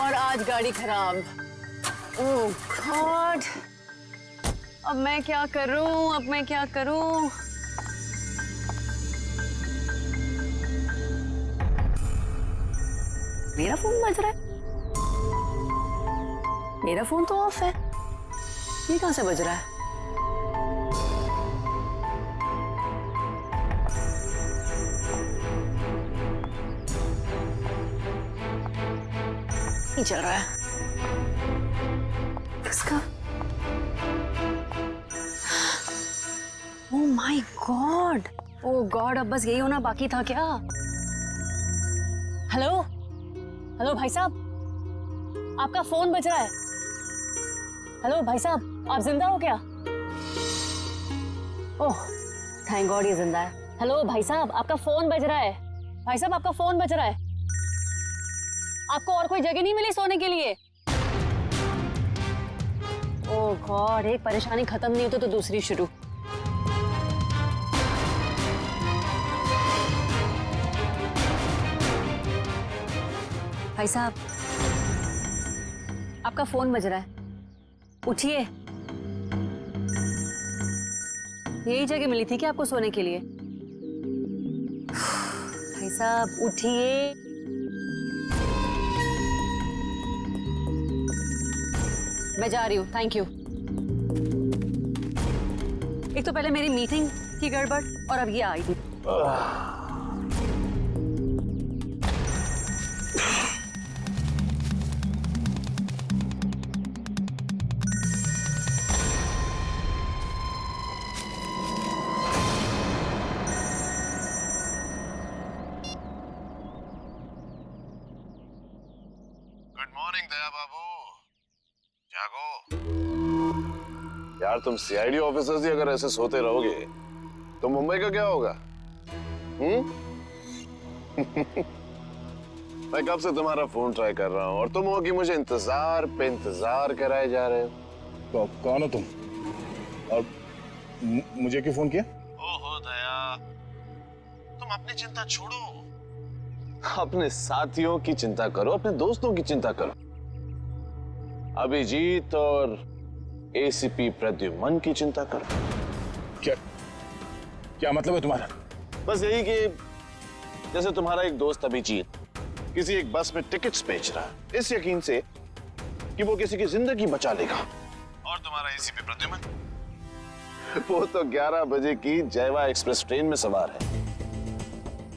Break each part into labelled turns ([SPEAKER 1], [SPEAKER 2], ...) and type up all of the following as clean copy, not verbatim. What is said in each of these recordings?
[SPEAKER 1] और आज गाड़ी खराब। ओह गॉड, अब मैं क्या करूं, अब मैं क्या करूं? मेरा फोन बज रहा है। मेरा फोन तो ऑफ है, ये कहां से बज रहा है? नहीं चल रहा है। किसका? Oh my God, oh God, अब बस यही होना बाकी था क्या? हेलो हेलो भाई साहब, आपका फोन बज रहा है। हेलो भाई साहब, आप जिंदा हो क्या? ओह थैंक गॉड ये जिंदा है। हेलो भाई साहब, आपका फोन बज रहा है। भाई साहब आपका फोन बज रहा है। आपको और कोई जगह नहीं मिली सोने के लिए? ओह गॉड, एक परेशानी खत्म नहीं होती तो दूसरी शुरू। भाई साहब आपका फोन बज रहा है, उठिए। यही जगह मिली थी क्या आपको सोने के लिए? भाई साहब उठिए। मैं जा रही हूँ, थैंक यू। एक तो पहले मेरी मीटिंग की गड़बड़ और अब ये आई थी।
[SPEAKER 2] गुड मॉर्निंग दया बाबू, जागो। यार तुम सीआईडी ऑफिसर्स ही अगर ऐसे सोते रहोगे तो मुंबई का क्या होगा? मैं कब से तुम्हारा फोन ट्राई कर रहा हूँ और तुम हो कि मुझे इंतजार पे इंतजार कराए जा रहे हो।
[SPEAKER 3] तो कौन हो तुम और मुझे क्यों फोन किया?
[SPEAKER 2] ओहो दया, तुम अपनी चिंता छोड़ो, अपने साथियों की चिंता करो, अपने दोस्तों की चिंता करो। अभिजीत और एसीपी प्रद्युमन की चिंता करो।
[SPEAKER 3] क्या क्या मतलब है तुम्हारा?
[SPEAKER 2] बस यही कि जैसे तुम्हारा एक दोस्त अभिजीत किसी एक बस में टिकट्स बेच रहा है इस यकीन से कि वो किसी की जिंदगी बचा लेगा, और तुम्हारा एसीपी प्रद्युमन वो तो 11 बजे की जयवा एक्सप्रेस ट्रेन में सवार है,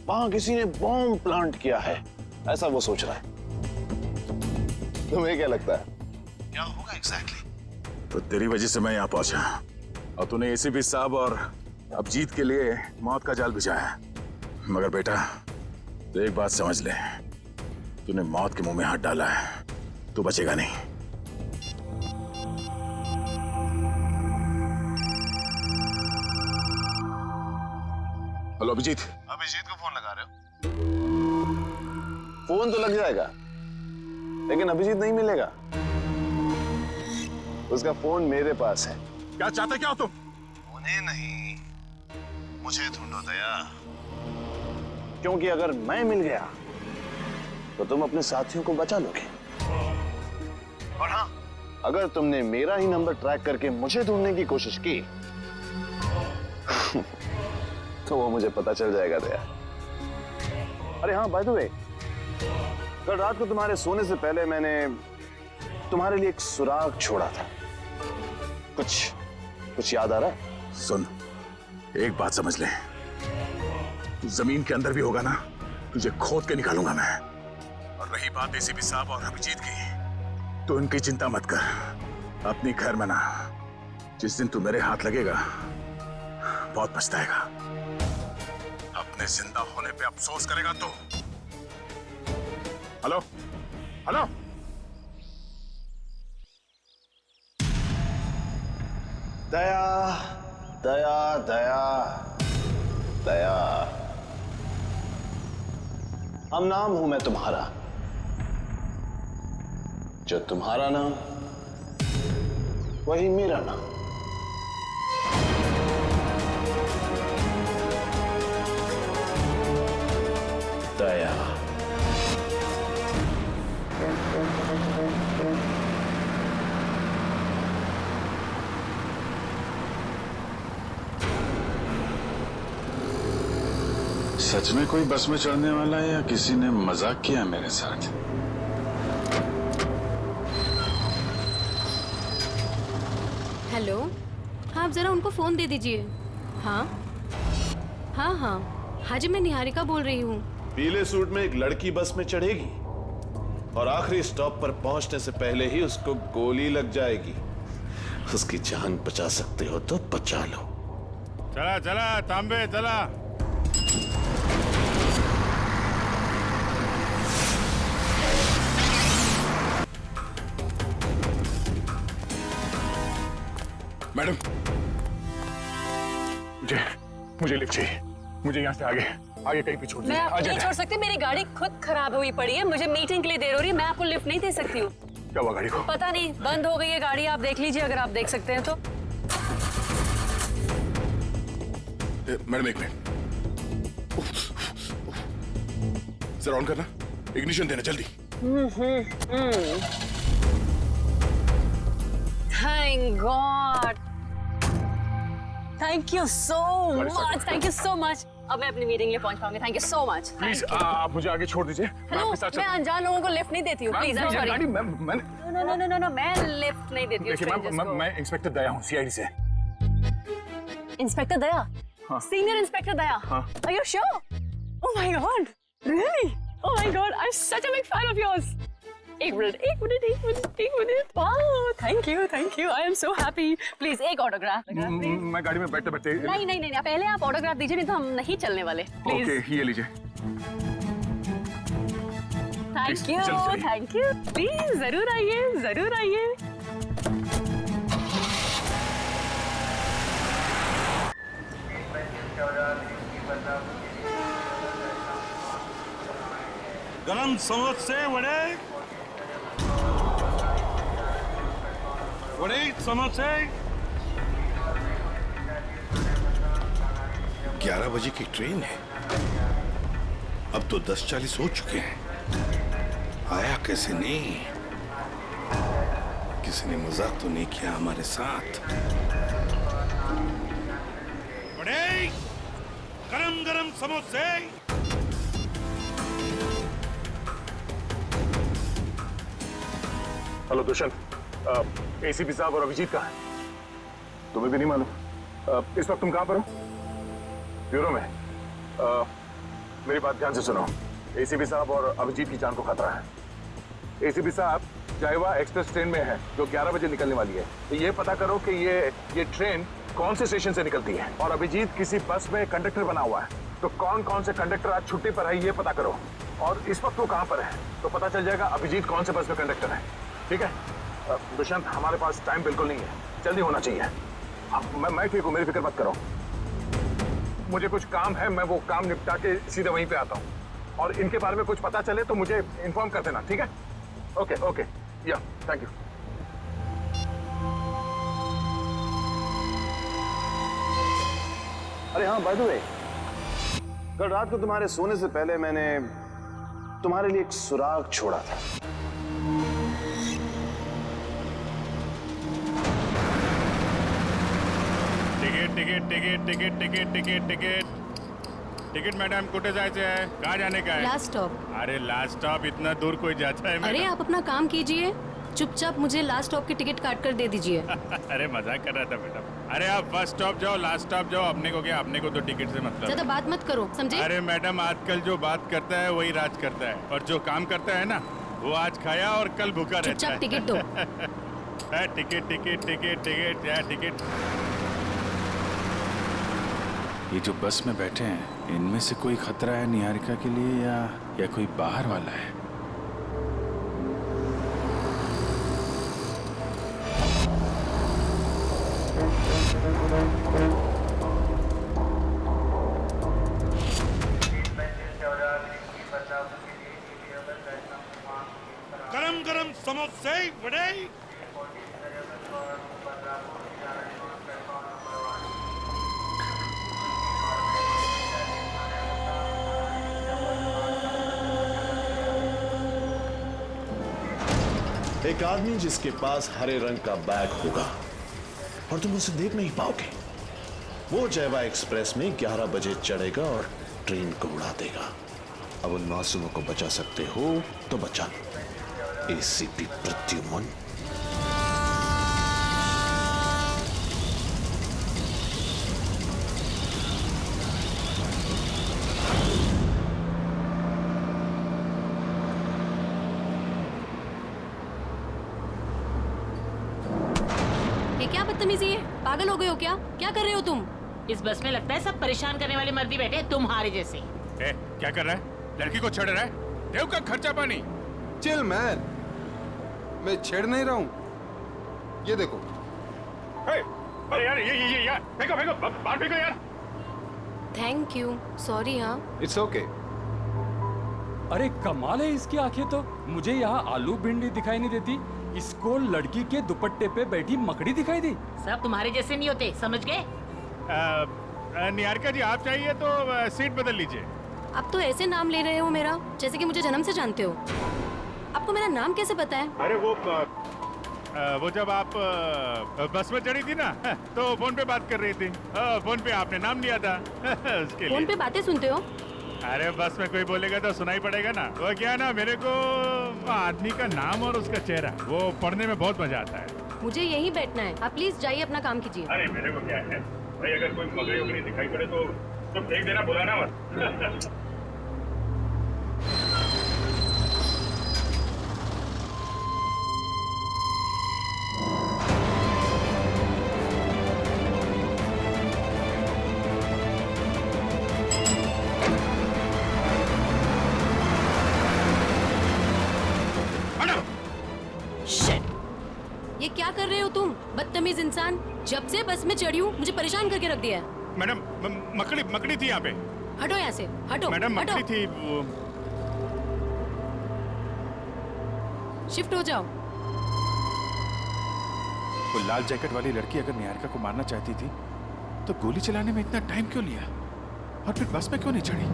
[SPEAKER 2] वहां किसी ने बॉम्ब प्लांट किया है ऐसा वो सोच रहा है। तुम्हें क्या लगता है क्या होगा एग्जैक्टली?
[SPEAKER 3] तो तेरी वजह से मैं यहाँ पहुंचा और तूने एसीपी साहब और अभिजीत के लिए मौत का जाल बिछाया। मगर बेटा तो एक बात समझ ले, तूने मौत के मुंह में हाथ डाला है, तू बचेगा नहीं। हेलो अभिजीत।
[SPEAKER 2] अभिजीत को फोन लगा रहे हो? फोन तो लग जाएगा लेकिन अभिजीत नहीं मिलेगा, उसका फोन मेरे पास है।
[SPEAKER 3] क्या चाहते क्या हो तुम?
[SPEAKER 2] उन्हें नहीं, मुझे ढूंढो दया, क्योंकि अगर मैं मिल गया तो तुम अपने साथियों को बचा लोगे, और हाँ अगर तुमने मेरा ही नंबर ट्रैक करके मुझे ढूंढने की कोशिश की तो वो मुझे पता चल जाएगा दया। अरे हाँ बाय द वे, कल रात को तुम्हारे सोने से पहले मैंने तुम्हारे लिए एक सुराग छोड़ा था, कुछ याद आ रहा है?
[SPEAKER 3] सुन, एक बात समझ ले, तू जमीन के अंदर भी होगा ना, तुझे खोद के निकालूंगा मैं। और रही बात एसीपी साहब और अभिजीत की, तो उनकी चिंता मत कर, अपनी खैर मना। जिस दिन तू मेरे हाथ लगेगा बहुत पछताएगा, अपने जिंदा होने पे अफसोस करेगा तो। हेलो हेलो,
[SPEAKER 2] दया दया दया दया, हम नाम हूं मैं तुम्हारा, जो तुम्हारा नाम वही मेरा नाम। दया।
[SPEAKER 3] सच में कोई बस में चढ़ने वाला है या किसी ने मजाक किया मेरे साथ?
[SPEAKER 4] हेलो, हाँ आप जरा उनको फोन दे दीजिए। हाँ हाँ हाँ हाँ जी, मैं निहारिका बोल रही हूँ।
[SPEAKER 2] पीले सूट में एक लड़की बस में चढ़ेगी और आखिरी स्टॉप पर पहुंचने से पहले ही उसको गोली लग जाएगी। उसकी जान बचा सकते हो तो बचा लो।
[SPEAKER 5] चला चला तांबे चला।
[SPEAKER 3] मैडम, मुझे लिफ्ट चाहिए। मुझे यहाँ से आगे कहीं भी छोड़
[SPEAKER 1] मैं
[SPEAKER 3] दीजिए।
[SPEAKER 1] आपको नहीं छोड़ सकती, मेरी गाड़ी खुद खराब हुई पड़ी है, मुझे मीटिंग के लिए देर हो रही है, मैं आपको लिफ्ट नहीं दे सकती हूँ।
[SPEAKER 3] क्या हुआ गाड़ी को?
[SPEAKER 1] पता नहीं, बंद हो गई है गाड़ी, आप देख लीजिए अगर आप देख सकते हैं तो।
[SPEAKER 3] मैडम एक मिनट, जरा ऑन करना, इग्निशन देना जल्दी।
[SPEAKER 1] Thank God, thank you so much, thank you so much. अब मैं अपनी मीटिंग में पहुंच पाऊंगी। Thank you so much.
[SPEAKER 3] Please आप मुझे आगे छोड़ दीजिए।
[SPEAKER 1] हेलो, मैं अनजान लोगों को लिफ्ट नहीं देती हूँ, प्लीज।
[SPEAKER 3] गाड़ी मैं
[SPEAKER 1] नो, मैं लिफ्ट नहीं देती हूँ strangers को।
[SPEAKER 3] मैं इंस्पेक्टर दया हूँ, सीआईडी से।
[SPEAKER 1] इंस्पेक्टर दया?
[SPEAKER 3] हाँ।
[SPEAKER 1] सीनियर इंस्पेक्टर दया?
[SPEAKER 3] हाँ।
[SPEAKER 1] Are you sure? Oh my God, really? Oh my God, I'm such a big fan of yours. एक minute. Wow, thank you. I am so happy. Please एक autograph.
[SPEAKER 3] मैं गाड़ी में बैठते बैठते।
[SPEAKER 1] नहीं, पहले आप ऑटोग्राफ दीजिए, नहीं तो हम नहीं चलने वाले। प्लीज।
[SPEAKER 3] ओके, ये लीजिए।
[SPEAKER 1] Thank you. प्लीज जरूर आइए।
[SPEAKER 5] गरम समोसे वड़े समोसे।
[SPEAKER 6] 11 बजे की ट्रेन है, अब तो 10:40 हो चुके हैं। आया कैसे नहीं? किसी ने मजाक तो नहीं किया हमारे साथ?
[SPEAKER 5] वड़े गरम समोसे।
[SPEAKER 3] हेलो दुष्यंत, एसीपी साहब और अभिजीत कहाँ हैं? तुम्हें भी नहीं मालूम? इस वक्त तुम कहाँ पर हो? ब्यूरो में। मेरी बात ध्यान से सुनो। एसीपी साहब और अभिजीत की जान को खतरा है। एसीपी साहब जायवा एक्सप्रेस ट्रेन में है जो 11 बजे निकलने वाली है। तो ये पता करो कि ये ट्रेन कौन से स्टेशन से निकलती है। और अभिजीत किसी बस में कंडक्टर बना हुआ है, तो कौन से कंडक्टर आज छुट्टी पर है ये पता करो। और इस वक्त वो कहाँ पर है तो पता चल जाएगा अभिजीत कौन से बस में कंडक्टर है। ठीक है दुष्यंत, हमारे पास टाइम बिल्कुल नहीं है, जल्दी होना चाहिए। मैं ठीक हूँ, मेरी फिक्र मत करो। मुझे कुछ काम है, मैं वो काम निपटा के सीधे वहीं पे आता हूँ। और इनके बारे में कुछ पता चले तो मुझे इन्फॉर्म कर देना, ठीक है? ओके, या थैंक यू।
[SPEAKER 2] अरे हाँ, बाय द वे, कल रात को तुम्हारे सोने से पहले मैंने तुम्हारे लिए एक सुराग छोड़ा था।
[SPEAKER 5] टिकट मैडम, कुठे जायचे आहे? कहाँ जाने का है?
[SPEAKER 4] Last stop.
[SPEAKER 5] अरे लास्ट स्टॉप इतना दूर कोई जाता है?
[SPEAKER 4] अरे आप अपना काम कीजिए, चुपचाप मुझे लास्ट स्टॉप की टिकट काट कर दे दीजिए।
[SPEAKER 5] अरे मजाक कर रहा था मैडम। अरे आप फर्स्ट स्टॉप जाओ, लास्ट स्टॉप जाओ, अपने को क्या, अपने को तो टिकट से मतलब।
[SPEAKER 4] ज्यादा बात मत करो, समझे?
[SPEAKER 5] अरे मैडम, आजकल जो बात करता है वही राज करता है, और जो काम करता है ना वो आज खाया और कल भूखा रहता है।
[SPEAKER 4] चुपचाप टिकट दो।
[SPEAKER 5] टिकट।
[SPEAKER 3] ये जो बस में बैठे हैं, इनमें से कोई खतरा है निहारिका के लिए या कोई बाहर वाला है?
[SPEAKER 5] गरम समोसे वड़े।
[SPEAKER 2] एक आदमी जिसके पास हरे रंग का बैग होगा और तुम उसे देख नहीं पाओगे, वो जयवा एक्सप्रेस में 11 बजे चढ़ेगा और ट्रेन को उड़ा देगा। अब उन मासूमों को बचा सकते हो तो बचा लो। एसीपी प्रद्युमन।
[SPEAKER 4] ये क्या बदतमीजी है? पागल हो गए हो क्या? क्या कर रहे हो तुम?
[SPEAKER 7] इस बस में लगता है सब परेशान करने वाले मर्दी बैठे हैं, तुम्हारे जैसे।
[SPEAKER 5] क्या कर रहा है? लड़की को छेड़ रहा है? देव का खर्चा पानी।
[SPEAKER 8] चिल मैन, मैं छेड़ नहीं रहा हूं। ये देखो।
[SPEAKER 5] अरे यार ये यार फेंको फेंको बाहर फेंको यार।
[SPEAKER 4] Thank you. सॉरी। हाँ
[SPEAKER 8] इट्स ओके।
[SPEAKER 9] अरे कमाल है इसकी आंखें तो। मुझे यहाँ आलू भिंडी दिखाई नहीं देती, इसको लड़की के दुपट्टे पे बैठी मकड़ी दिखाई दी।
[SPEAKER 7] सब तुम्हारे जैसे नहीं होते, समझ गए?
[SPEAKER 5] निहारिका जी आप चाहिए तो सीट बदल लीजिए।
[SPEAKER 4] आप तो ऐसे नाम ले रहे हो मेरा जैसे कि मुझे जन्म से जानते हो। आपको मेरा नाम कैसे पता है?
[SPEAKER 5] अरे वो जब आप बस में चढ़ी थी ना तो फोन पे बात कर रही थी। फोन पे आपने नाम लिया था उसके लिए।
[SPEAKER 4] फोन पे बातें सुनते हो?
[SPEAKER 5] अरे बस में कोई बोलेगा तो सुनाई पड़ेगा ना। वो क्या ना, मेरे को आदमी का नाम और उसका चेहरा वो पढ़ने में बहुत मजा आता है।
[SPEAKER 4] मुझे यहीं बैठना है। आप प्लीज जाइए, अपना काम कीजिए।
[SPEAKER 5] अरे मेरे को क्या है भाई, अगर कोई मकड़ी वकड़ी दिखाई पड़े तो फेंक देना, बुलाना मत।
[SPEAKER 4] ये क्या कर रहे हो तुम, बदतमीज इंसान? जब से बस में चढ़ी हूँ मुझे परेशान करके रख दिया है।
[SPEAKER 5] मैडम मकड़ी थी यहाँ पे।
[SPEAKER 4] हटो यहाँ से, हटो।
[SPEAKER 5] मैडम
[SPEAKER 4] हटो।
[SPEAKER 5] मकड़ी थी वो।
[SPEAKER 4] शिफ्ट हो जाओ।
[SPEAKER 5] वो लाल जैकेट वाली लड़की अगर निहारिका को मारना चाहती थी तो गोली चलाने में इतना टाइम क्यों लिया, और फिर बस में क्यों नहीं चढ़ी?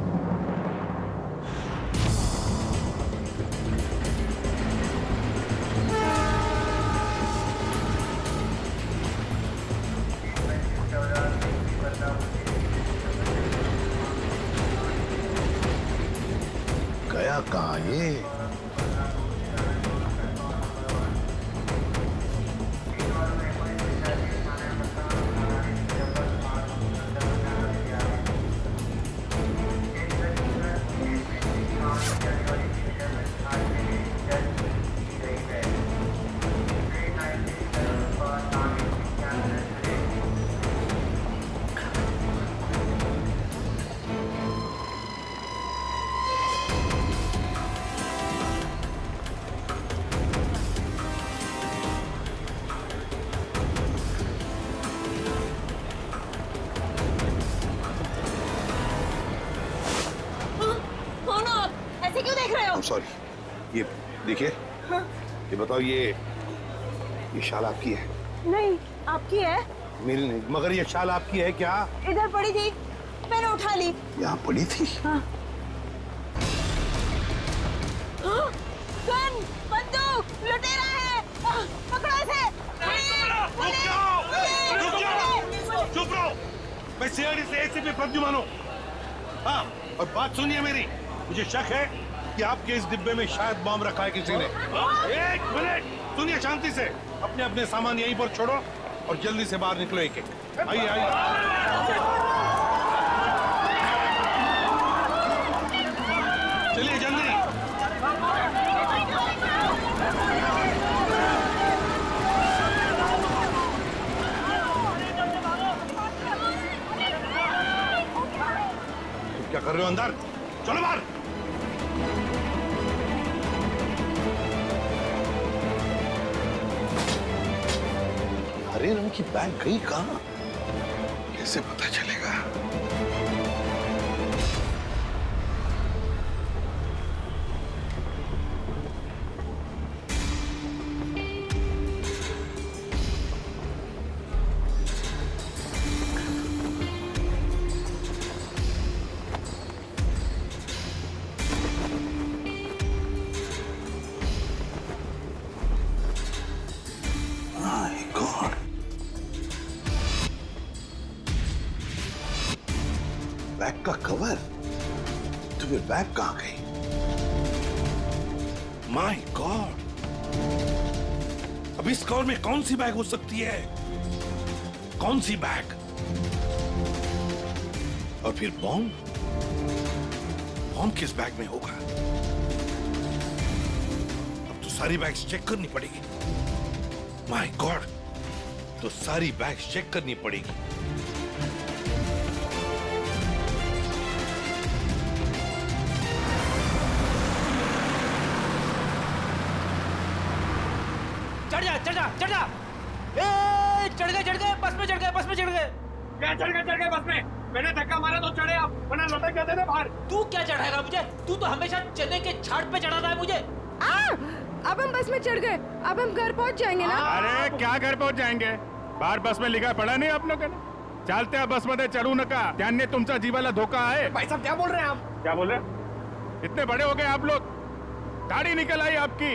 [SPEAKER 2] गया कहाँ ये? सॉरी, ये देखिए। ये बताओ, ये शाल आपकी है?
[SPEAKER 10] नहीं, आपकी है।
[SPEAKER 2] मेरी नहीं, मगर ये शाल आपकी है क्या?
[SPEAKER 10] इधर पड़ी थी, मैंने उठा ली।
[SPEAKER 2] यहाँ पड़ी थी?
[SPEAKER 10] हाँ। गन, बंदूक, लुटेरा है। पकड़ो इसे।
[SPEAKER 6] चुप रहो। मैं सीआईडी से एसीपी प्रद्युमन हूँ। हाँ, और बात सुनिए मेरी। मुझे शक है कि आपके इस डिब्बे में शायद बम रखा है किसी ने। एक मिनट सुनिए शांति से। अपने अपने सामान यहीं पर छोड़ो और जल्दी से बाहर निकलो। एक एक आइए आइए। चलिए जल्दी। तुम क्या कर रहे हो अंदर? चलो बाहर।
[SPEAKER 2] हरे रंग की बैग गई कहाँ? कैसे पता चलेगा? बैग का कवर फिर बैग कहाँ गई?
[SPEAKER 6] माय गॉड, अब इस कार में कौन सी बैग हो सकती है? कौन सी बैग? और फिर बॉम्ब? बॉम्ब किस बैग में होगा? अब तो सारी बैग्स चेक करनी पड़ेगी। माय गॉड, तो सारी बैग्स चेक करनी पड़ेगी।
[SPEAKER 11] चढ़ जा चढ़ जा चढ़ जा। चढ़ गए बस में चढ़ गए
[SPEAKER 6] क्या चढ़ गए बस में? मैंने धक्का मारा तो चढ़े आप, वरना लटक जाते थे बाहर।
[SPEAKER 11] तू क्या चढ़ाएगा मुझे? तू तो हमेशा चने के छाट पे चढ़ाता है मुझे।
[SPEAKER 4] अब हम बस में चढ़ गए, अब हम घर पहुंच जाएंगे ना?
[SPEAKER 5] अरे क्या घर पहुंच जाएंगे? बाहर बस में लिखा पड़ा नहीं आप लोगों ने? चालत्या बस मध्ये चढू नका, त्याने तुमचा जीवाला धोका है।
[SPEAKER 6] भाई साहब क्या बोल रहे हैं आप?
[SPEAKER 5] क्या बोल रहे? इतने बड़े हो गए आप लोग, दाढ़ी निकल आई आपकी।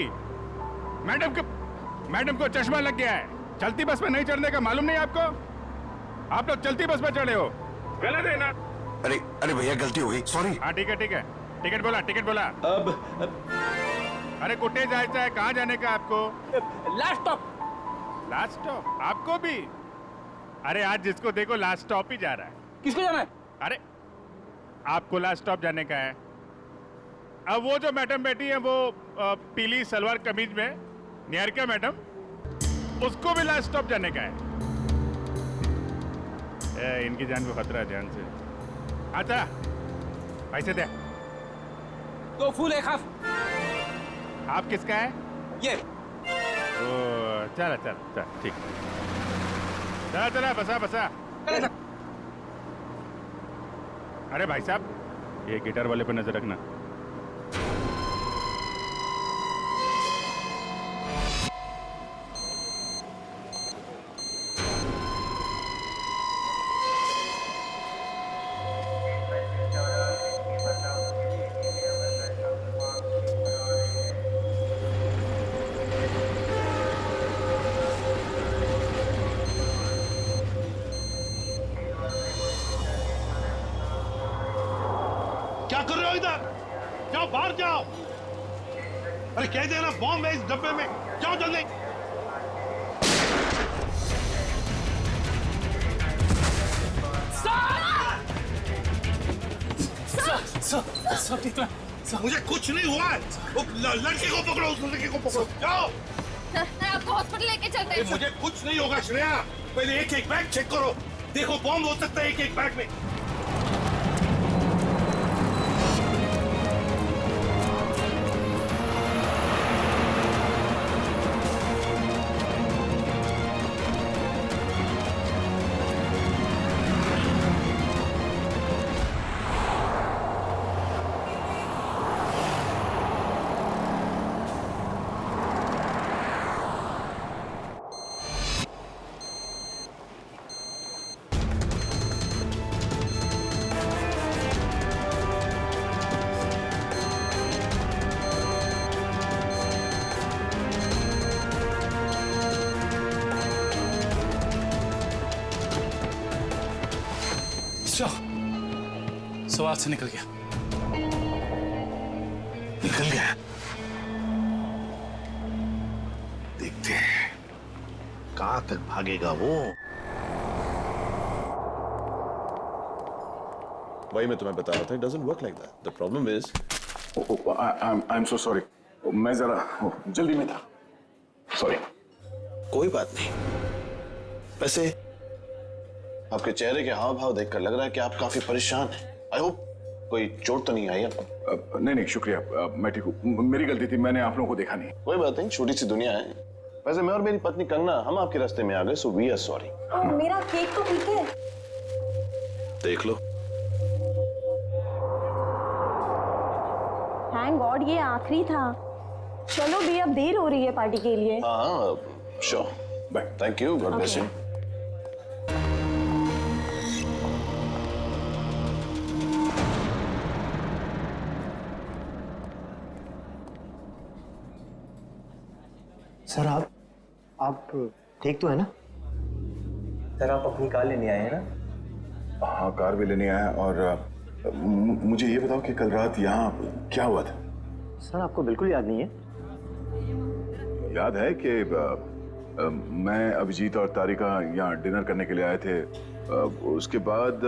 [SPEAKER 5] मैडम को चश्मा लग गया है। चलती बस में नहीं चढ़ने का मालूम नहीं आपको? आप लोग चलती बस में चढ़े हो, गलत है ना?
[SPEAKER 2] अरे भैया गलती हो गई, सॉरी।
[SPEAKER 5] हाँ ठीक है टिकट बोला।
[SPEAKER 9] अब
[SPEAKER 5] अरे कुटे जायचं है? कहाँ जाने का आपको?
[SPEAKER 11] लास्ट
[SPEAKER 5] स्टॉप आपको भी? अरे आज जिसको देखो लास्ट स्टॉप ही जा रहा है।
[SPEAKER 11] किसको जाना है?
[SPEAKER 5] अरे आपको लास्ट स्टॉप जाने का है। अब वो जो मैडम बैठी है वो पीली सलवार कमीज में, निहारिका मैडम, उसको भी लास्ट स्टॉप जाने का है। इनकी जान को खतरा है, ध्यान से। अच्छा पैसे दे।
[SPEAKER 11] 2 फूल 1 हाफ।
[SPEAKER 5] आप किसका है?
[SPEAKER 11] ये
[SPEAKER 5] चल ठीक। चला बसा। अरे भाई साहब, ये गिटार वाले पे नजर रखना।
[SPEAKER 6] क्या कर रहे हो इधर? जाओ बाहर जाओ। अरे कह देना बॉम्ब है इस डब्बे में, जाओ जल्दी। मुझे कुछ नहीं हुआ है। वो लड़के को पकड़ो, उस लड़के को पकड़ो, जाओ।
[SPEAKER 4] आपको हॉस्पिटल लेके चलते हैं।
[SPEAKER 6] मुझे कुछ नहीं होगा श्रेया, पहले एक बैग चेक करो। देखो बॉम्ब हो सकता है एक बैग में।
[SPEAKER 3] सवाल से निकल गया।
[SPEAKER 2] देखते हैं कहां तक भागेगा वो।
[SPEAKER 12] वही मैं तुम्हें बता रहा था, it doesn't work like that. The problem is,
[SPEAKER 3] I'm so sorry. मैं जरा जल्दी में था, सॉरी।
[SPEAKER 2] कोई बात नहीं। वैसे आपके चेहरे के हाव भाव देखकर लग रहा है कि आप काफी परेशान हैं। आई होप कोई चोट तो नहीं आई आपको?
[SPEAKER 3] नहीं शुक्रिया, मैं ठीक हूँ। मेरी गलती थी, मैंने आप लोगों को देखा नहीं।
[SPEAKER 2] कोई बात नहीं, छोटी सी दुनिया है। वैसे मैं और मेरी पत्नी कंगना, हम आपके रास्ते में आ गए, सो वी आर सॉरी।
[SPEAKER 10] मेरा केक तो ठीक है।
[SPEAKER 2] देख लो।
[SPEAKER 10] थैंक गॉड ये आखिरी था। चलो भी, अब देर हो रही है पार्टी के लिए।
[SPEAKER 2] हाँ sure,
[SPEAKER 3] bye.
[SPEAKER 2] Thank you, God bless you.
[SPEAKER 13] Sir आप ठीक तो है ना? सर आप अपनी कार लेने आए हैं ना?
[SPEAKER 3] हाँ कार भी लेने आया और मुझे ये बताओ कि कल रात यहाँ क्या हुआ था?
[SPEAKER 13] सर आपको बिल्कुल याद नहीं है?
[SPEAKER 3] याद है कि मैं, अभिजीत और तारिका यहाँ डिनर करने के लिए आए थे। उसके बाद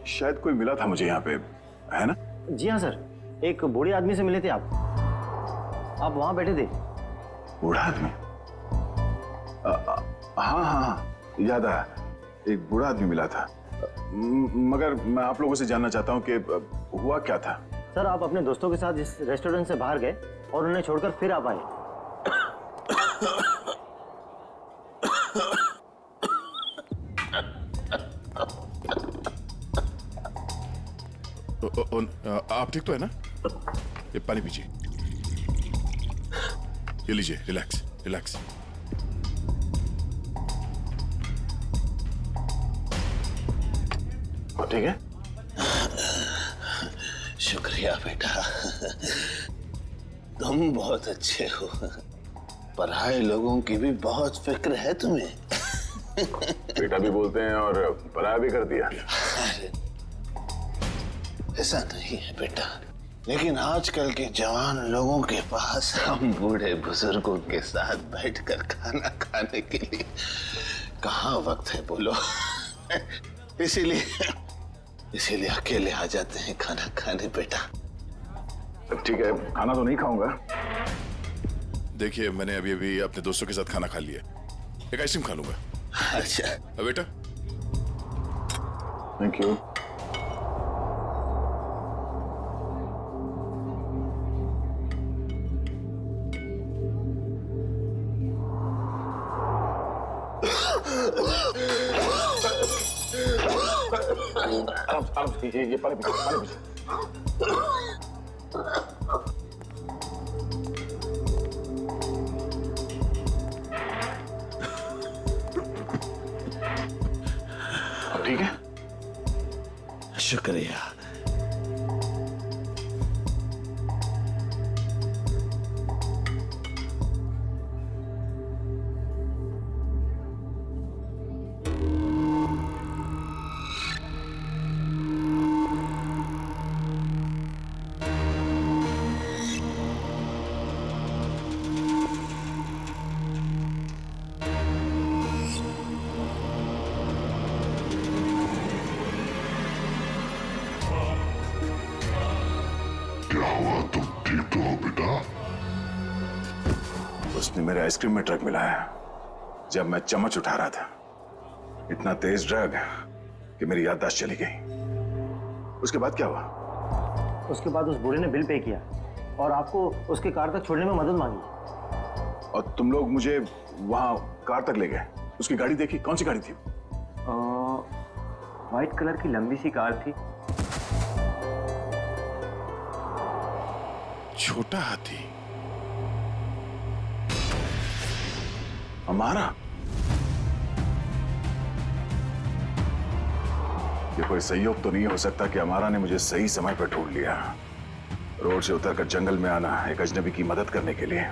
[SPEAKER 3] शायद कोई मिला था मुझे यहाँ पे, है ना?
[SPEAKER 13] जी हाँ सर, एक बूढ़े आदमी से मिले थे आप वहाँ बैठे थे।
[SPEAKER 3] बूढ़ा आदमी? हाँ हाँ, याद आया, एक बूढ़ा आदमी मिला था। मगर मैं आप लोगों से जानना चाहता हूँ कि हुआ क्या था?
[SPEAKER 13] सर आप अपने दोस्तों के साथ इस रेस्टोरेंट से बाहर गए और उन्हें छोड़कर फिर आप आए।
[SPEAKER 3] आप ठीक तो है ना? ये पानी पीजिए, ये लीजिए, रिलैक्स रिलैक्स। ठीक है?
[SPEAKER 2] शुक्रिया बेटा, तुम बहुत अच्छे हो। पराये लोगों की भी बहुत फिक्र है तुम्हें।
[SPEAKER 3] बेटा भी बोलते हैं और पराया भी कर दिया।
[SPEAKER 2] अरे ऐसा नहीं है बेटा, लेकिन आजकल के जवान लोगों के पास हम बूढ़े बुजुर्गों के साथ बैठकर खाना खाने के लिए कहाँ वक्त है बोलो। इसीलिए अकेले आ जाते हैं खाना खाने बेटा।
[SPEAKER 3] ठीक है, खाना तो नहीं खाऊंगा।
[SPEAKER 14] देखिए, मैंने अभी अभी अपने दोस्तों के साथ खाना खा लिया, एक आइसक्रीम खा लूंगा।
[SPEAKER 2] अच्छा
[SPEAKER 14] बेटा,
[SPEAKER 3] थैंक यू। ये पानी पीजिए, पानी पीजिए। ठीक है?
[SPEAKER 2] शुक्रिया।
[SPEAKER 3] उसने मेरे आइसक्रीम में ड्रग मिलाया जब मैं चम्मच उठा रहा था। इतना तेज ड्रग कि मेरी याददाश्त चली गई। उसके बाद क्या हुआ?
[SPEAKER 13] उसके बाद उस बूढ़े ने बिल पे किया और आपको उसके कार तक छोड़ने में मदद मांगी।
[SPEAKER 3] और तुम लोग मुझे वहां कार तक ले गए। उसकी गाड़ी देखी? कौन सी गाड़ी थी?
[SPEAKER 13] व्हाइट कलर की लंबी सी कार थी।
[SPEAKER 3] छोटा हाथी? हमारा? ये कोई संयोग तो नहीं हो सकता कि हमारा ने मुझे सही समय पर ढूंढ लिया, रोड से उतरकर जंगल में आना एक अजनबी की मदद करने के लिए।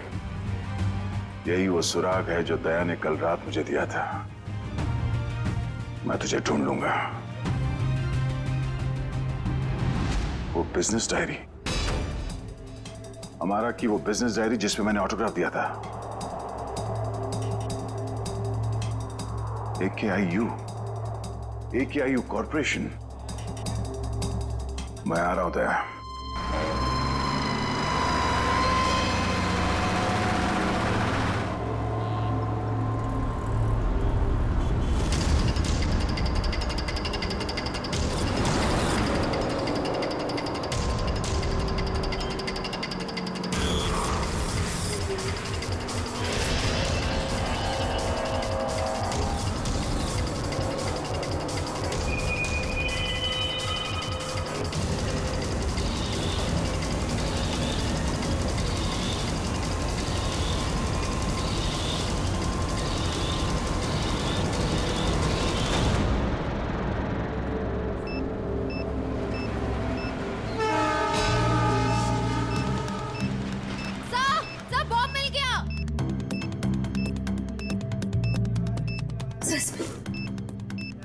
[SPEAKER 3] यही वो सुराग है जो दया ने कल रात मुझे दिया था। मैं तुझे ढूंढ लूंगा। वो बिजनेस डायरी, हमारा की वो बिजनेस डायरी जिसमें मैंने ऑटोग्राफ दिया था। AKIU corporation. मैं आ रहा हूं दया।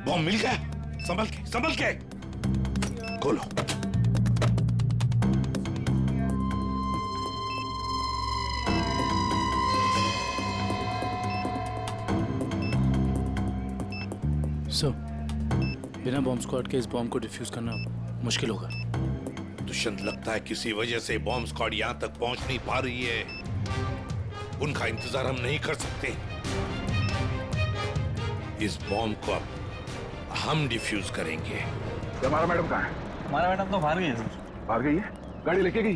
[SPEAKER 6] बॉम्ब मिल गया। संभल के, संभल के।
[SPEAKER 14] खोलो।
[SPEAKER 15] सर, बिना बॉम्ब स्क्वाड के इस बॉम्ब को डिफ्यूज करना मुश्किल होगा।
[SPEAKER 6] दुष्यंत, लगता है किसी वजह से बॉम्ब स्क्वाड यहाँ तक पहुंच नहीं पा रही है। उनका इंतजार हम नहीं कर सकते। इस बॉम्ब को अब हम डिफ्यूज करेंगे।
[SPEAKER 3] हमारा मैडम कहाँ है?
[SPEAKER 13] हमारा मैडम तो बाहर गई है सर।
[SPEAKER 3] बाहर गई है? गाड़ी लेके गई?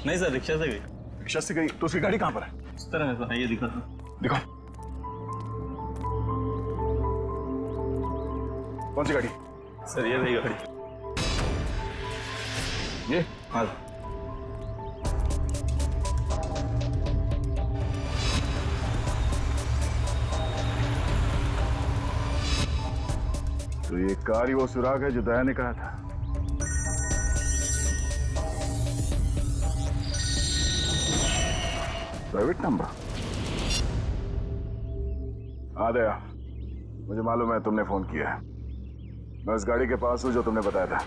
[SPEAKER 13] नहीं सर, रिक्शा से गई।
[SPEAKER 3] रिक्शा से गई? तो उसकी गाड़ी कहाँ पर है?
[SPEAKER 13] इस तरह में तो है, ये दिखा सर।
[SPEAKER 3] दिखाओ। कौन सी गाड़ी?
[SPEAKER 13] सर ये रही गाड़ी।
[SPEAKER 3] ये?
[SPEAKER 13] हाँ।
[SPEAKER 3] तो ये कार ही वो सुराग है जो दया ने कहा था। Private number. हाँ दया, मुझे मालूम है तुमने फोन किया है। मैं उस गाड़ी के पास हूं जो तुमने बताया था।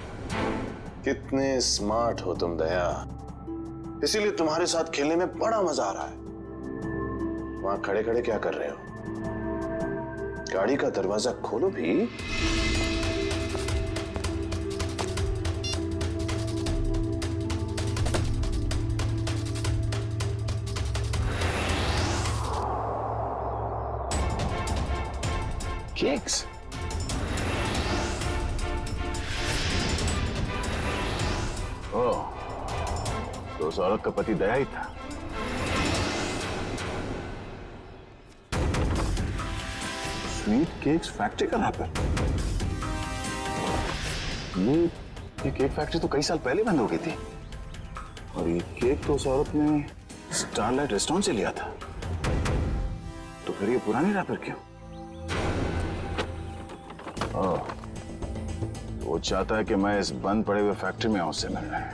[SPEAKER 2] कितने स्मार्ट हो तुम दया, इसीलिए तुम्हारे साथ खेलने में बड़ा मजा आ रहा है। वहां खड़े खड़े क्या कर रहे हो? गाड़ी का दरवाजा खोलो भी। केक्स।
[SPEAKER 3] ओह, तो उस औरत का पति दया ही था। स्वीट केक्स फैक्ट्री का रैपर। ये केक फैक्ट्री तो कई साल पहले बंद हो गई थी, और ये केक तो उस औरत ने स्टारलाइट रेस्टोरेंट से लिया था। तो फिर ये पुरानी रैपर क्यों? ओह, वो चाहता है कि मैं इस बंद पड़े हुए फैक्ट्री में आऊं उससे मिलने।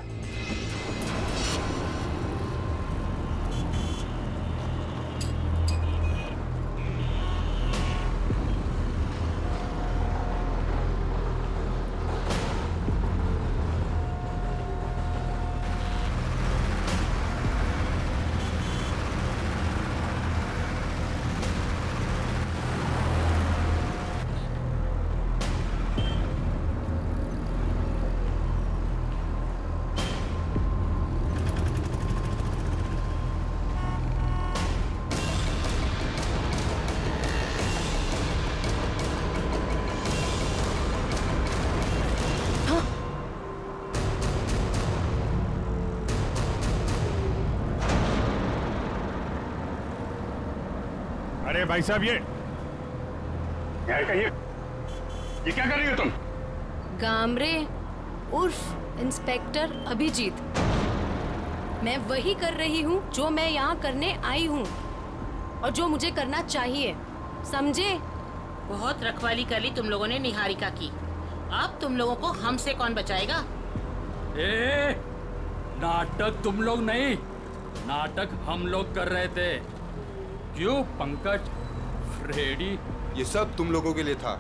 [SPEAKER 5] अरे भाई साहब, ये क्या कर रही हो तुम?
[SPEAKER 4] गामरे उर्फ इंस्पेक्टर अभिजीत, मैं वही कर रही हूँ जो मैं यहाँ करने आई हूँ और जो मुझे करना चाहिए, समझे?
[SPEAKER 7] बहुत रखवाली कर ली तुम लोगों ने निहारिका की। अब तुम लोगों को हमसे कौन बचाएगा?
[SPEAKER 9] ए, नाटक तुम लोग नहीं, नाटक हम लोग कर रहे थे। क्यों पंकज, फ्रेडी?
[SPEAKER 8] ये सब तुम लोगों के लिए था,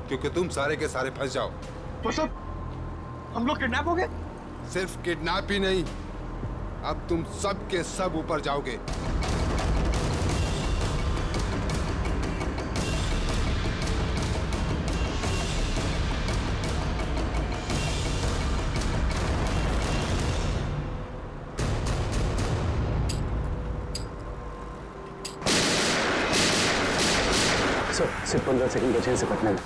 [SPEAKER 8] क्योंकि तुम सारे के सारे फंस जाओ।
[SPEAKER 13] तो सब हम लोग किडनैप हो गए?
[SPEAKER 8] सिर्फ किडनैप ही नहीं, अब तुम सब के सब ऊपर जाओगे।
[SPEAKER 13] सिर्फ 15 सेकंड बचे से पटने में।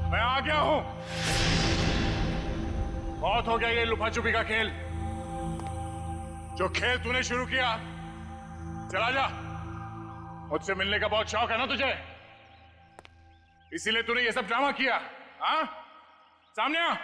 [SPEAKER 5] मैं आ गया हूं। बहुत हो गया ये लुका छुपी का खेल। जो खेल तूने शुरू किया, चला जा। मुझसे मिलने का बहुत शौक है ना तुझे? इसीलिए तूने ये सब ड्रामा किया? हाँ, सामने आ।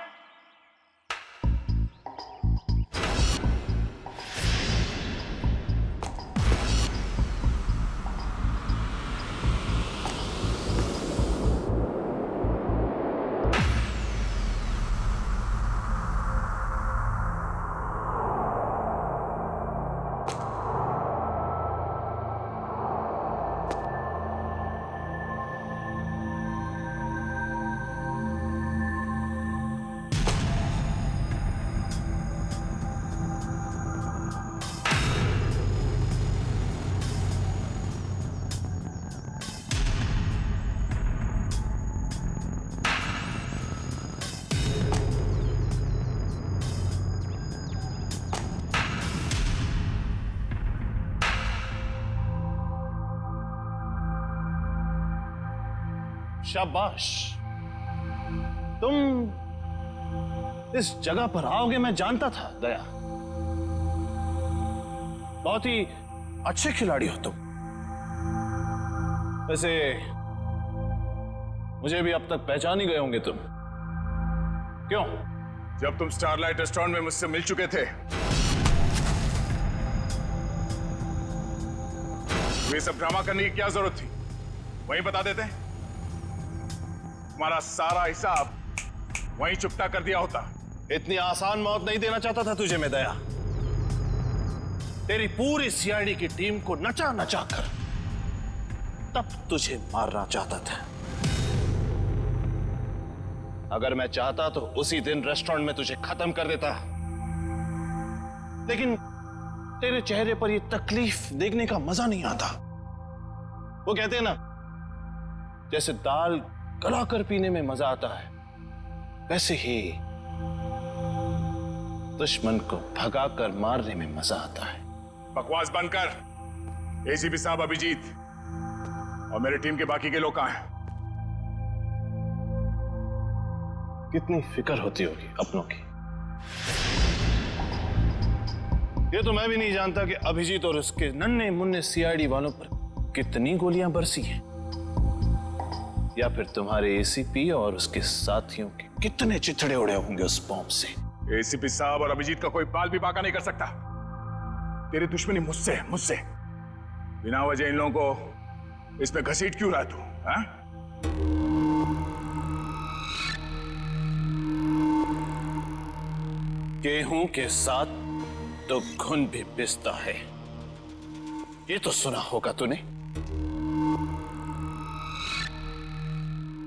[SPEAKER 2] शाबाश, तुम इस जगह पर आओगे मैं जानता था दया। बहुत ही अच्छे खिलाड़ी हो तुम। वैसे मुझे भी अब तक पहचान ही गए होंगे तुम। क्यों?
[SPEAKER 5] जब तुम स्टारलाइट रेस्टोरेंट में मुझसे मिल चुके थे, ये सब ड्रामा करने की क्या जरूरत थी? वहीं बता देते। तुम्हारा सारा हिसाब वहीं चुकता कर दिया होता।
[SPEAKER 2] इतनी आसान मौत नहीं देना चाहता था तुझे मैं दया। तेरी पूरी सीआईडी की टीम को नचा नचा कर तब तुझे मारना चाहता था। अगर मैं चाहता तो उसी दिन रेस्टोरेंट में तुझे खत्म कर देता, लेकिन तेरे चेहरे पर यह तकलीफ देखने का मजा नहीं आता। वो कहते हैं ना, जैसे दाल गला कर पीने में मजा आता है, वैसे ही दुश्मन को भगाकर मारने में मजा आता है।
[SPEAKER 5] बकवास बंद कर। एसीपी साहब अभिजीत और मेरी टीम के बाकी के लोग कहां हैं?
[SPEAKER 2] कितनी फिक्र होती होगी अपनों की। ये तो मैं भी नहीं जानता कि अभिजीत और उसके नन्हे मुन्ने सीआईडी वालों पर कितनी गोलियां बरसी हैं, या फिर तुम्हारे एसीपी और उसके साथियों के कितने चिथड़े उड़े होंगे उस बॉम्ब से।
[SPEAKER 5] एसीपी साहब और अभिजीत का कोई बाल भी बाका नहीं कर सकता। तेरी दुश्मनी मुझसे। बिना वजह इन लोगों को इसमें घसीट क्यों रहा तू? हाँ?
[SPEAKER 2] गेहूं के साथ तो घुन भी पिसता है, ये तो सुना होगा तूने।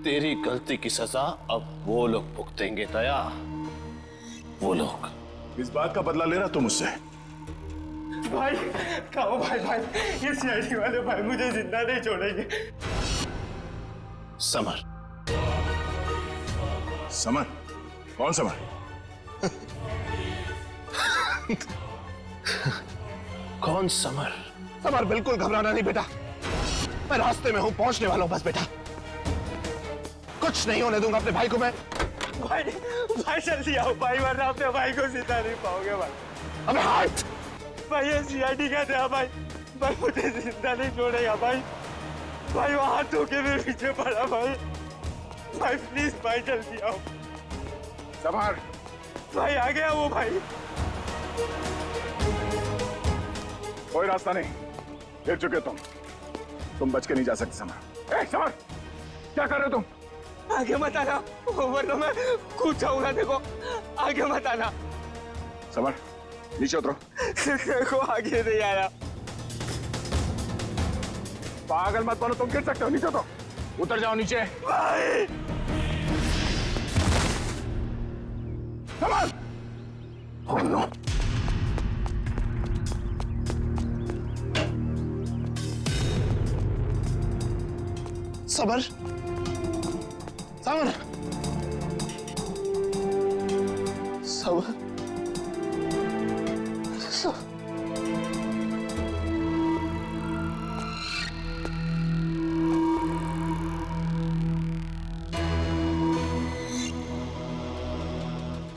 [SPEAKER 2] तेरी गलती की सजा अब वो लोग भुगतेंगे दया, वो लोग।
[SPEAKER 5] इस बात का बदला ले रहा तू मुझसे?
[SPEAKER 13] भाई खाओ भाई, ये सीआईडी वाले भाई मुझे जिंदा नहीं छोड़ेंगे।
[SPEAKER 2] समर।
[SPEAKER 5] समर? कौन समर?
[SPEAKER 2] कौन समर?
[SPEAKER 16] समर, बिल्कुल घबराना नहीं बेटा, मैं रास्ते में हूं, पहुंचने वाला हूं बस बेटा। कुछ नहीं होने दूंगा अपने भाई को मैं।
[SPEAKER 13] भाई जल्दी आओ भाई, वरना अपने भाई को जिंदा नहीं पाओगे भाई।
[SPEAKER 16] अबे हाथ!
[SPEAKER 13] भाई ये सीआईडी का था भाई मुझे जिंदा नहीं छोड़ेगा भाई। भाई वो हाथ धो के मेरे पीछे पड़ा भाई प्लीज भाई जल्दी आओ।
[SPEAKER 5] समर।
[SPEAKER 13] भाई आ गया वो भाई।
[SPEAKER 5] कोई रास्ता नहीं, गिर चुके तुम बच के नहीं जा सकते। समर, समर, क्या कर रहे हो तुम?
[SPEAKER 13] आगे मत आना, वरना मैं कूद जाऊंगा। देखो आगे मत आना।
[SPEAKER 5] समर, नीचे उतरो।
[SPEAKER 13] देखो आगे नहीं आया।
[SPEAKER 5] पागल मत बनो, तुम गिर सकते हो। नीचे उतरो, उतर जाओ नीचे।
[SPEAKER 13] भाई
[SPEAKER 5] समर, नो।
[SPEAKER 16] समर, समर, समर,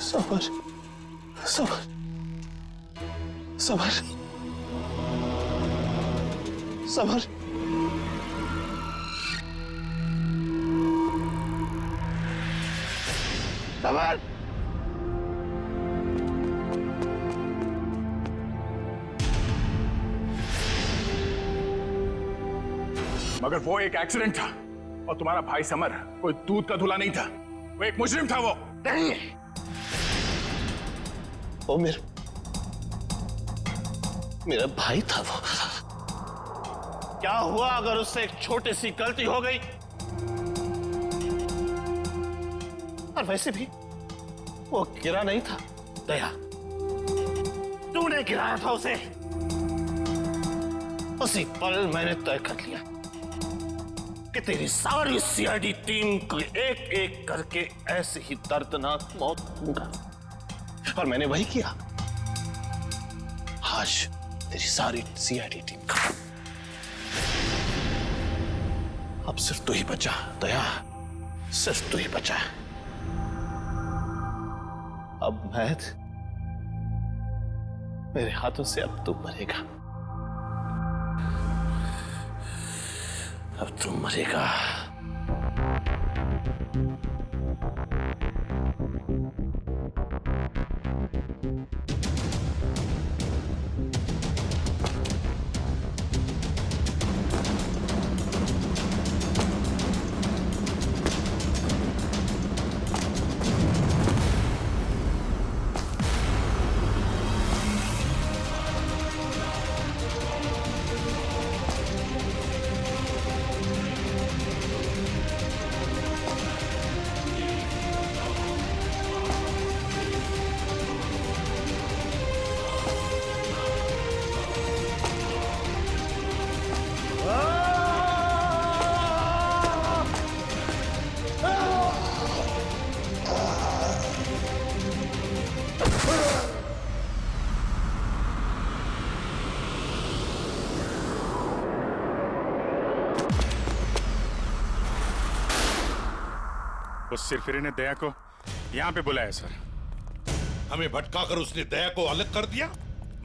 [SPEAKER 16] समर, समर, समर, समर, समर।
[SPEAKER 3] मगर वो एक एक्सीडेंट था और तुम्हारा भाई समर कोई दूध का धुला नहीं था, वो एक मुजरिम था। वो
[SPEAKER 16] नहीं, वो मेरा भाई था। वो क्या हुआ अगर उससे एक छोटी सी गलती हो गई? और वैसे भी वो गिरा नहीं था दया, तूने गिराया था उसे। उसी पल मैंने तय कर लिया कि तेरी सारी सीआईडी टीम को एक एक करके ऐसे ही दर्दनाक मौत दूंगा, और मैंने वही किया। आज तेरी सारी सीआईडी टीम खत्म। अब सिर्फ तू ही बचा दया, सिर्फ तू ही बचा। अब मेरे हाथों से अब तू मरेगा, अब तू मरेगा।
[SPEAKER 5] उस सिरफिरे ने दया को यहाँ पे बुलाया सर।
[SPEAKER 6] हमें भटकाकर उसने दया को अलग कर दिया,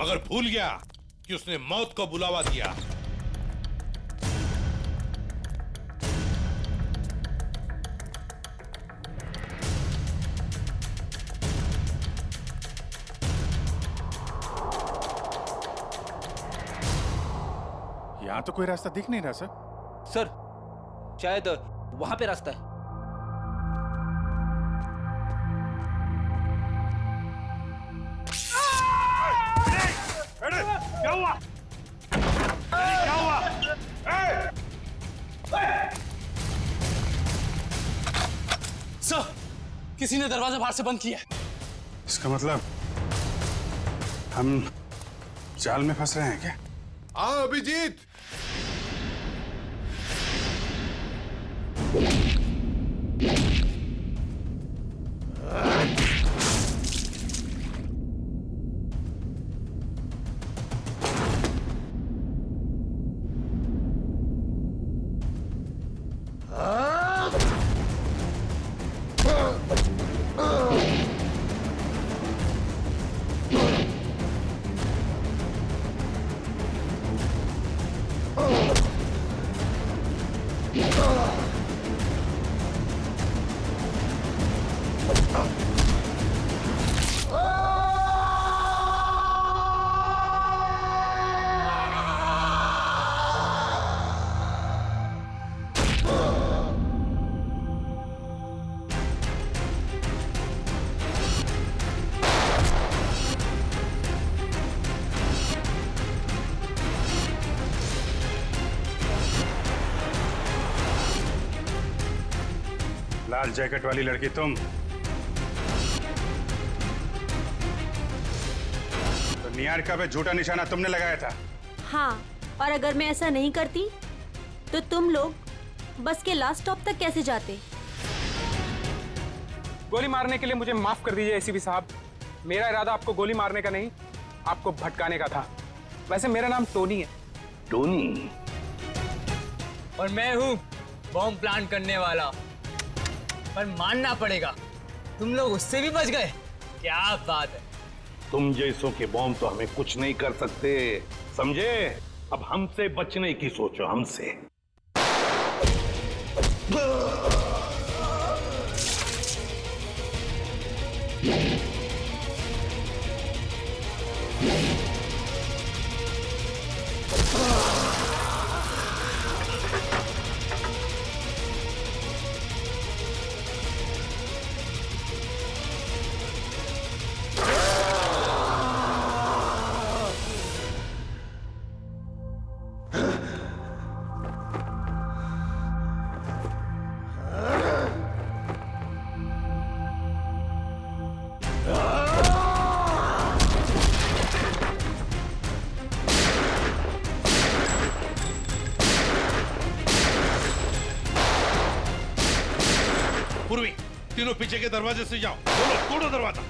[SPEAKER 6] मगर भूल गया कि उसने मौत को बुलावा दिया।
[SPEAKER 5] यहाँ तो कोई रास्ता दिख नहीं रहा सर।
[SPEAKER 11] शायद वहां पे रास्ता है।
[SPEAKER 6] क्या हुआ? क्या हुआ?
[SPEAKER 15] सर, किसी ने दरवाजा बाहर से बंद किया है।
[SPEAKER 5] इसका मतलब हम जाल में फंस रहे हैं क्या?
[SPEAKER 8] हाँ अभिजीत,
[SPEAKER 5] लाल जैकेट वाली लड़की तुम? तो निहारिका पे झूठा निशाना तुमने लगाया था?
[SPEAKER 10] हाँ, और अगर मैं ऐसा नहीं करती तो तुम लोग बस के लास्ट स्टॉप तक कैसे जाते?
[SPEAKER 13] गोली मारने के लिए मुझे माफ कर दीजिए एसीपी साहब। मेरा इरादा आपको गोली मारने का नहीं, आपको भटकाने का था। वैसे मेरा नाम टोनी है।
[SPEAKER 16] टोनी?
[SPEAKER 11] और मैं हूँ बॉम्ब प्लांट करने वाला। पर मानना पड़ेगा, तुम लोग उससे भी बच गए। क्या बात है।
[SPEAKER 6] तुम जैसों के बॉम्ब तो हमें कुछ नहीं कर सकते, समझे? अब हमसे बचने की सोचो, हमसे। पूर्वी, तीनों पीछे के दरवाजे से जाओ। बोलो, तोड़ो दरवाजा।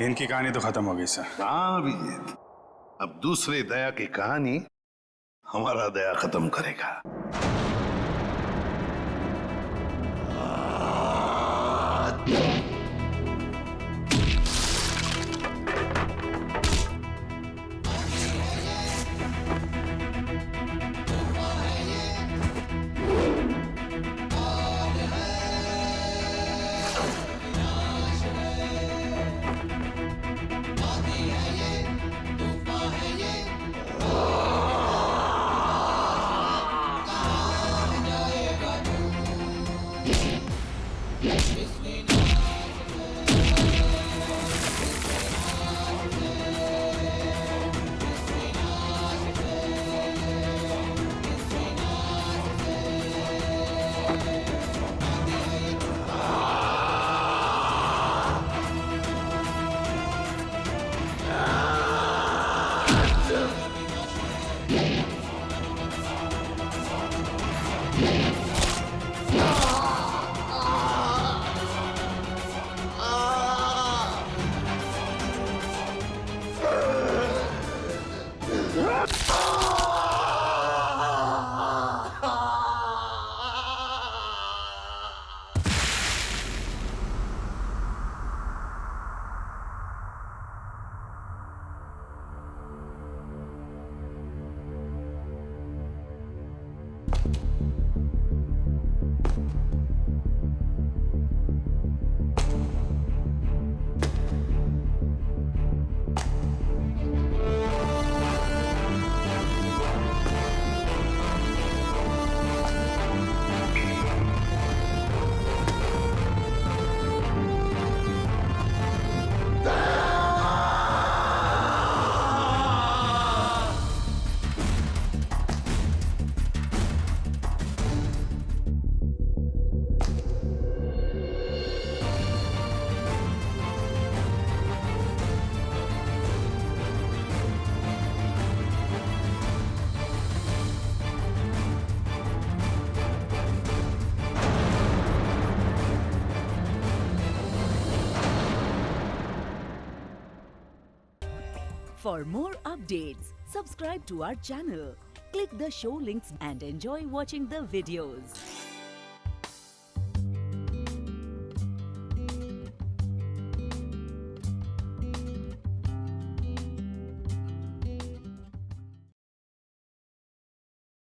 [SPEAKER 5] इनकी कहानी तो खत्म हो गई सर।
[SPEAKER 6] हाँ अभिजीत, अब दूसरे दया की कहानी हमारा दया खत्म करेगा।
[SPEAKER 17] For more updates, subscribe to our channel, click the show links and enjoy watching the videos.